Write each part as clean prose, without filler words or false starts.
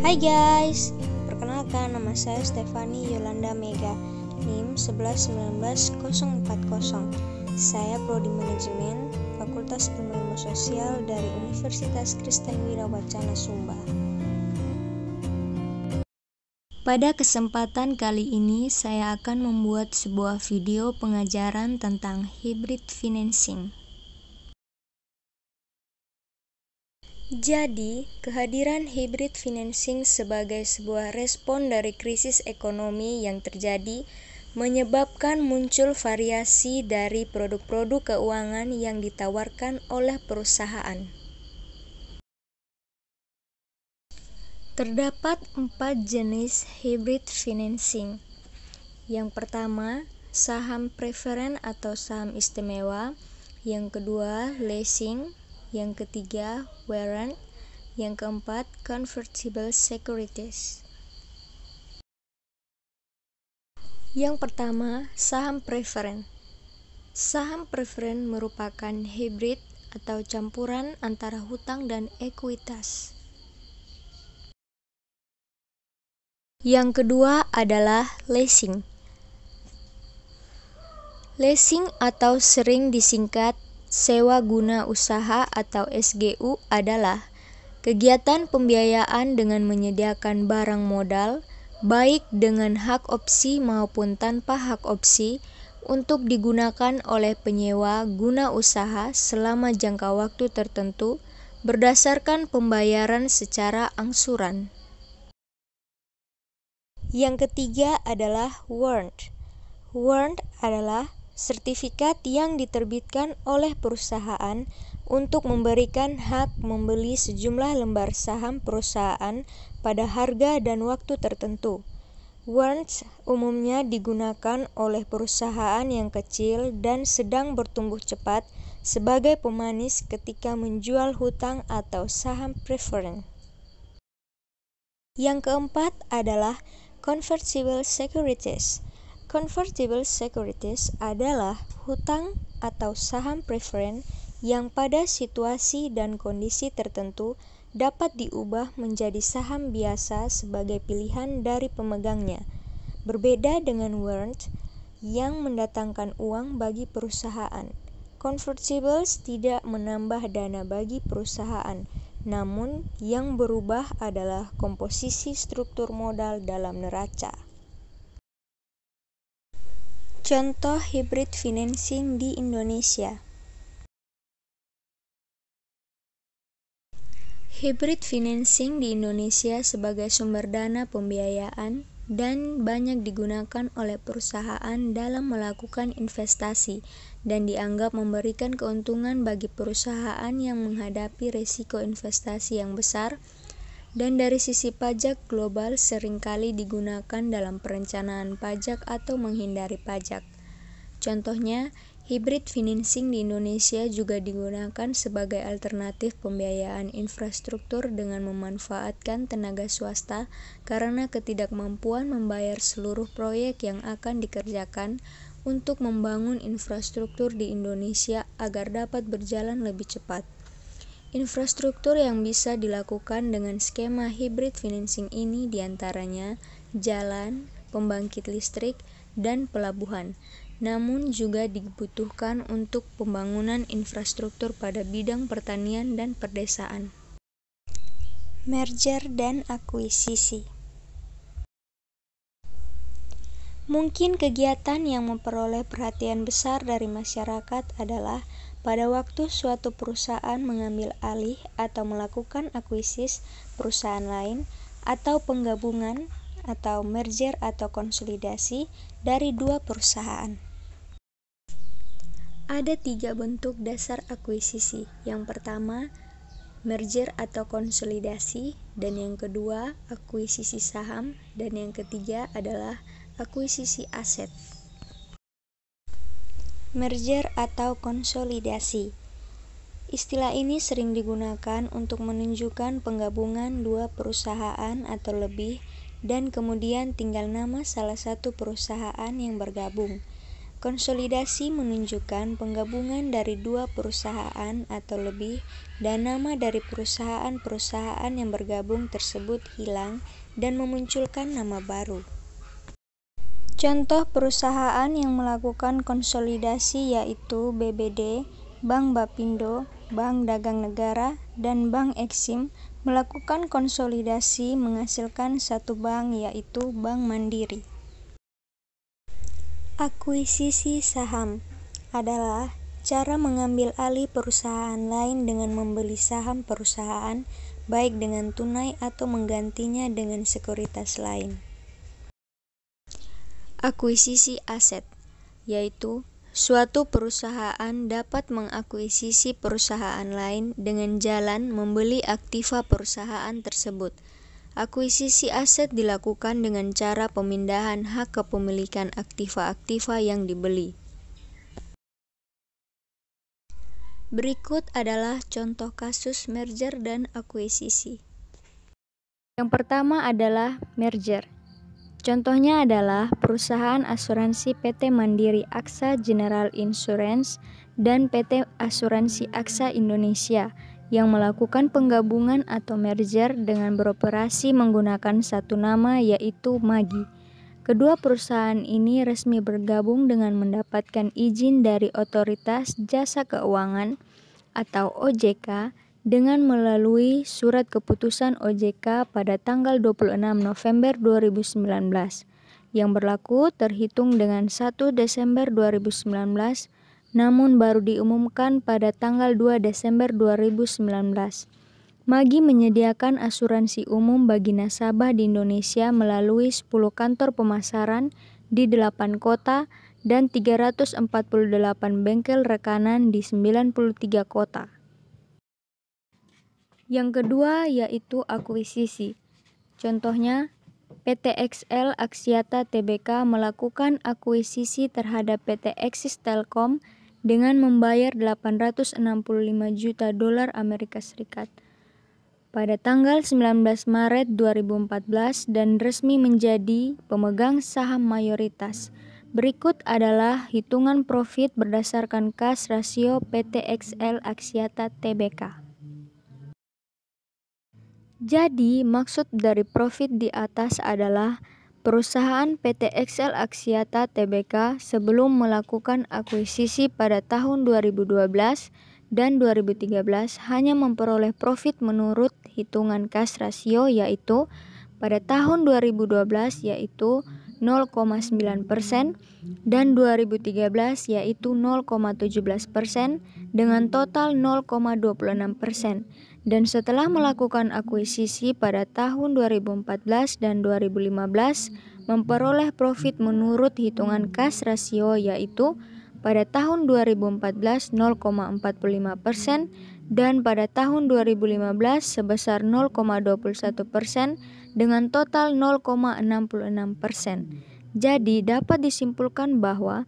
Hai guys, perkenalkan nama saya Stefani Yolanda Mega, NIM 1119040. Saya Prodi Manajemen, Fakultas Ilmu Sosial dari Universitas Kristen Wirabacana Sumba. Pada kesempatan kali ini saya akan membuat sebuah video pengajaran tentang hybrid financing. Jadi, kehadiran hybrid financing sebagai sebuah respon dari krisis ekonomi yang terjadi menyebabkan muncul variasi dari produk-produk keuangan yang ditawarkan oleh perusahaan. Terdapat 4 jenis hybrid financing. Yang pertama, saham preferen atau saham istimewa. Yang kedua, leasing. Yang ketiga, warrant. Yang keempat, convertible securities. Yang pertama, saham preferen. Saham preferen merupakan hybrid atau campuran antara hutang dan ekuitas. Yang kedua adalah leasing. Leasing atau sering disingkat sewa guna usaha atau SGU adalah kegiatan pembiayaan dengan menyediakan barang modal, baik dengan hak opsi maupun tanpa hak opsi, untuk digunakan oleh penyewa guna usaha selama jangka waktu tertentu berdasarkan pembayaran secara angsuran. Yang ketiga adalah warrant. Warrant adalah sertifikat yang diterbitkan oleh perusahaan untuk memberikan hak membeli sejumlah lembar saham perusahaan pada harga dan waktu tertentu. Warrants umumnya digunakan oleh perusahaan yang kecil dan sedang bertumbuh cepat sebagai pemanis ketika menjual hutang atau saham preferen. Yang keempat adalah convertible securities. Convertible securities adalah hutang atau saham preferen yang pada situasi dan kondisi tertentu dapat diubah menjadi saham biasa sebagai pilihan dari pemegangnya. Berbeda dengan warrant yang mendatangkan uang bagi perusahaan. Convertibles tidak menambah dana bagi perusahaan, namun yang berubah adalah komposisi struktur modal dalam neraca. Contoh hybrid financing di Indonesia. Hybrid financing di Indonesia sebagai sumber dana pembiayaan dan banyak digunakan oleh perusahaan dalam melakukan investasi dan dianggap memberikan keuntungan bagi perusahaan yang menghadapi risiko investasi yang besar, dan dari sisi pajak global seringkali digunakan dalam perencanaan pajak atau menghindari pajak. Contohnya, hybrid financing di Indonesia juga digunakan sebagai alternatif pembiayaan infrastruktur dengan memanfaatkan tenaga swasta karena ketidakmampuan membayar seluruh proyek yang akan dikerjakan untuk membangun infrastruktur di Indonesia agar dapat berjalan lebih cepat. Infrastruktur yang bisa dilakukan dengan skema hybrid financing ini diantaranya jalan, pembangkit listrik, dan pelabuhan. Namun juga dibutuhkan untuk pembangunan infrastruktur pada bidang pertanian dan perdesaan. Merger dan akuisisi. Mungkin kegiatan yang memperoleh perhatian besar dari masyarakat adalah pada waktu suatu perusahaan mengambil alih atau melakukan akuisis perusahaan lain, atau penggabungan atau merger atau konsolidasi dari dua perusahaan. Ada 3 bentuk dasar akuisisi. Yang pertama, merger atau konsolidasi, dan yang kedua, akuisisi saham, dan yang ketiga adalah akuisisi aset. Merger atau konsolidasi. Istilah ini sering digunakan untuk menunjukkan penggabungan dua perusahaan atau lebih dan kemudian tinggal nama salah satu perusahaan yang bergabung. Konsolidasi menunjukkan penggabungan dari dua perusahaan atau lebih dan nama dari perusahaan-perusahaan yang bergabung tersebut hilang dan memunculkan nama baru. Contoh perusahaan yang melakukan konsolidasi yaitu BBD, Bank Bapindho, Bank Dagang Negara, dan Bank Eksim melakukan konsolidasi menghasilkan satu bank yaitu Bank Mandiri. Akuisisi saham adalah cara mengambil alih perusahaan lain dengan membeli saham perusahaan, baik dengan tunai atau menggantinya dengan sekuritas lain. Akuisisi aset, yaitu suatu perusahaan dapat mengakuisisi perusahaan lain dengan jalan membeli aktiva perusahaan tersebut. Akuisisi aset dilakukan dengan cara pemindahan hak kepemilikan aktiva-aktiva yang dibeli. Berikut adalah contoh kasus merger dan akuisisi. Yang pertama adalah merger. Contohnya adalah perusahaan asuransi PT Mandiri Aksa General Insurance dan PT Asuransi Aksa Indonesia yang melakukan penggabungan atau merger dengan beroperasi menggunakan satu nama yaitu Magi. Kedua perusahaan ini resmi bergabung dengan mendapatkan izin dari Otoritas Jasa Keuangan atau OJK dengan melalui surat keputusan OJK pada tanggal 26 November 2019 yang berlaku terhitung dengan 1 Desember 2019 namun baru diumumkan pada tanggal 2 Desember 2019. Magi menyediakan asuransi umum bagi nasabah di Indonesia melalui 10 kantor pemasaran di 8 kota dan 348 bengkel rekanan di 93 kota. Yang kedua yaitu akuisisi. Contohnya, PT XL Axiata Tbk melakukan akuisisi terhadap PT Axis Telkom dengan membayar $865 juta Amerika Serikat pada tanggal 19 Maret 2014 dan resmi menjadi pemegang saham mayoritas. Berikut adalah hitungan profit berdasarkan kas rasio PT XL Axiata Tbk. Jadi, maksud dari profit di atas adalah perusahaan PT XL Axiata Tbk sebelum melakukan akuisisi pada tahun 2012 dan 2013 hanya memperoleh profit menurut hitungan kas rasio yaitu pada tahun 2012 yaitu 0,9% dan 2013 yaitu 0,17% dengan total 0,26%. Dan setelah melakukan akuisisi pada tahun 2014 dan 2015 memperoleh profit menurut hitungan kas rasio yaitu pada tahun 2014 0,45% dan pada tahun 2015 sebesar 0,21% dengan total 0,66%. Jadi dapat disimpulkan bahwa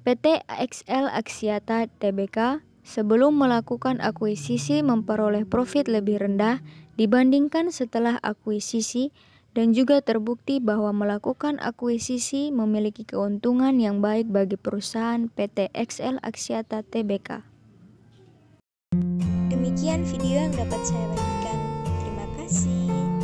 PT XL Axiata Tbk sebelum melakukan akuisisi memperoleh profit lebih rendah dibandingkan setelah akuisisi dan juga terbukti bahwa melakukan akuisisi memiliki keuntungan yang baik bagi perusahaan PT XL Axiata Tbk. Demikian video yang dapat saya bagikan. Terima kasih.